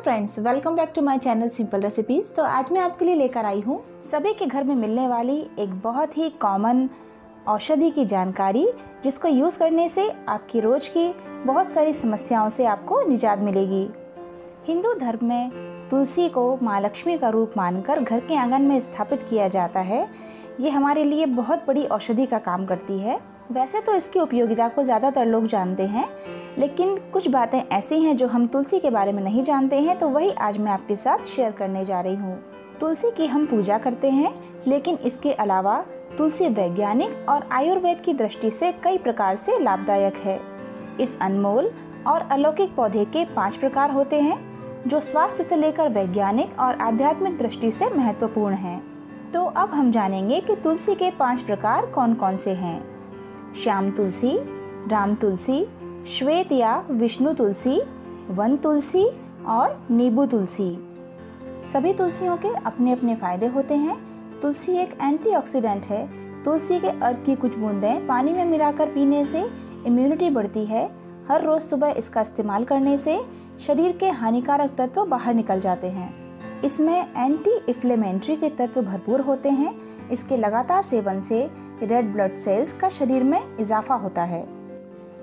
Friends, welcome back to my channel Simple Recipes. तो आज मैं आपके लिए लेकर आई हूँ सभी के घर में मिलने वाली एक बहुत ही कॉमन औषधि की जानकारी, जिसको यूज़ करने से आपकी रोज़ की बहुत सारी समस्याओं से आपको निजात मिलेगी। हिंदू धर्म में तुलसी को माँ लक्ष्मी का रूप मानकर घर के आंगन में स्थापित किया जाता है। ये हमारे लिए बहुत बड़ी औषधि का काम करती है। वैसे तो इसकी उपयोगिता को ज़्यादातर लोग जानते हैं, लेकिन कुछ बातें ऐसी हैं जो हम तुलसी के बारे में नहीं जानते हैं, तो वही आज मैं आपके साथ शेयर करने जा रही हूँ। तुलसी की हम पूजा करते हैं, लेकिन इसके अलावा तुलसी वैज्ञानिक और आयुर्वेद की दृष्टि से कई प्रकार से लाभदायक है। इस अनमोल और अलौकिक पौधे के 5 प्रकार होते हैं, जो स्वास्थ्य से लेकर वैज्ञानिक और आध्यात्मिक दृष्टि से महत्वपूर्ण हैं। तो अब हम जानेंगे कि तुलसी के 5 प्रकार कौन कौन से हैं। श्याम तुलसी, राम तुलसी, श्वेत या विष्णु तुलसी, वन तुलसी और नींबू तुलसी। सभी तुलसियों के अपने अपने फायदे होते हैं। तुलसी एक एंटीऑक्सीडेंट है। तुलसी के अर्क की कुछ बूंदें पानी में मिलाकर पीने से इम्यूनिटी बढ़ती है। हर रोज सुबह इसका इस्तेमाल करने से शरीर के हानिकारक तत्व बाहर निकल जाते हैं। इसमें एंटी इन्फ्लेमेटरी के तत्व भरपूर होते हैं। इसके लगातार सेवन से रेड ब्लड सेल्स का शरीर में इजाफा होता है।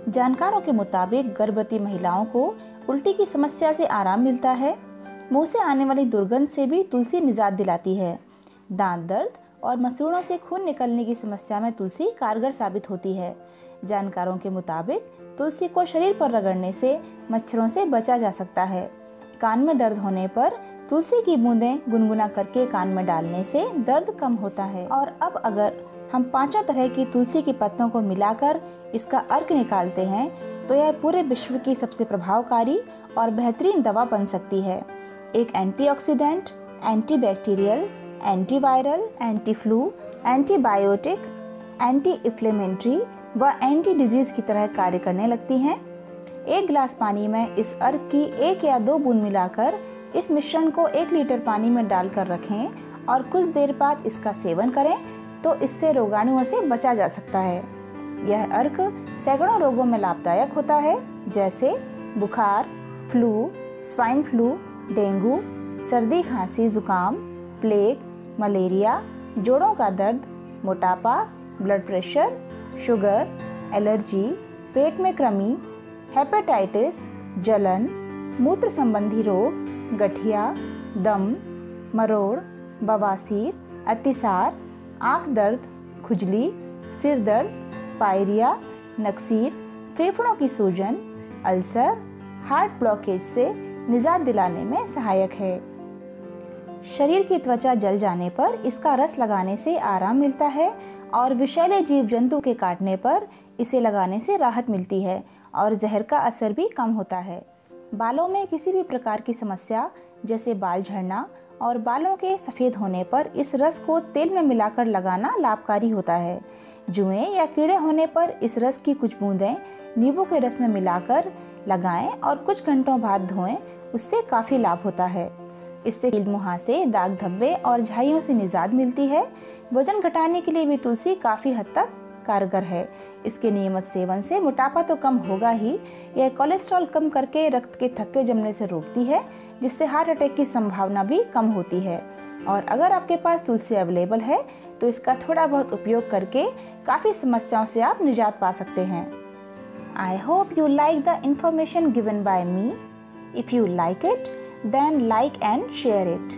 जानकारों के मुताबिक गर्भवती महिलाओं को उल्टी की समस्या से आराम मिलता है। मुंह से आने वाली दुर्गंध से भी तुलसी निजात दिलाती है। दांत दर्द और मसूड़ों से खून निकलने की समस्या में तुलसी कारगर साबित होती है। जानकारों के मुताबिक तुलसी को शरीर पर रगड़ने से मच्छरों से बचा जा सकता है। कान में दर्द होने पर तुलसी की बूंदें गुनगुना करके कान में डालने से दर्द कम होता है। और अब अगर हम 5 तरह की तुलसी के पत्तों को मिलाकर इसका अर्क निकालते हैं, तो यह पूरे विश्व की सबसे प्रभावकारी और बेहतरीन दवा बन सकती है। एक antioxidant, antibacterial, antiviral, anti flu, antibiotic, anti inflammatory व एंटी डिजीज की तरह कार्य करने लगती हैं। 1 गिलास पानी में इस अर्क की 1 या 2 बूंद मिलाकर इस मिश्रण को 1 लीटर पानी में डालकर रखें और कुछ देर बाद इसका सेवन करें, तो इससे रोगाणुओं से बचा जा सकता है। यह अर्क सैकड़ों रोगों में लाभदायक होता है, जैसे बुखार, फ्लू, स्वाइन फ्लू, डेंगू, सर्दी खांसी जुकाम, प्लेग, मलेरिया, जोड़ों का दर्द, मोटापा, ब्लड प्रेशर, शुगर, एलर्जी, पेट में कृमि, हेपेटाइटिस, जलन, मूत्र संबंधी रोग, गठिया, दम, मरोड़, बवासीर, अतिसार, आँख दर्द, खुजली, सिर दर्द, पायरिया, नक्सीर, फेफड़ों की सूजन, अल्सर, हार्ट ब्लॉकेज से निजात दिलाने में सहायक है। शरीर की त्वचा जल जाने पर इसका रस लगाने से आराम मिलता है और विषैले जीव जंतु के काटने पर इसे लगाने से राहत मिलती है और जहर का असर भी कम होता है। बालों में किसी भी प्रकार की समस्या जैसे बाल झड़ना और बालों के सफ़ेद होने पर इस रस को तेल में मिलाकर लगाना लाभकारी होता है। जुएं या कीड़े होने पर इस रस की कुछ बूंदें नींबू के रस में मिलाकर लगाएं और कुछ घंटों बाद धोएं, उससे काफ़ी लाभ होता है। इससे कील मुहासे, दाग धब्बे और झाइयों से निजात मिलती है। वजन घटाने के लिए भी तुलसी काफ़ी हद तक कारगर है। इसके नियमित सेवन से मोटापा तो कम होगा ही, यह कोलेस्ट्रॉल कम करके रक्त के थक्के जमने से रोकती है, जिससे हार्ट अटैक की संभावना भी कम होती है। और अगर आपके पास तुलसी अवेलेबल है, तो इसका थोड़ा बहुत उपयोग करके काफ़ी समस्याओं से आप निजात पा सकते हैं। I hope you like the information given by me. If you like it, then like and share it,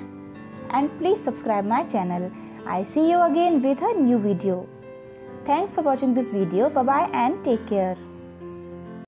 and please subscribe my channel. I see you again with a new video. Thanks for watching this video. Bye bye and take care.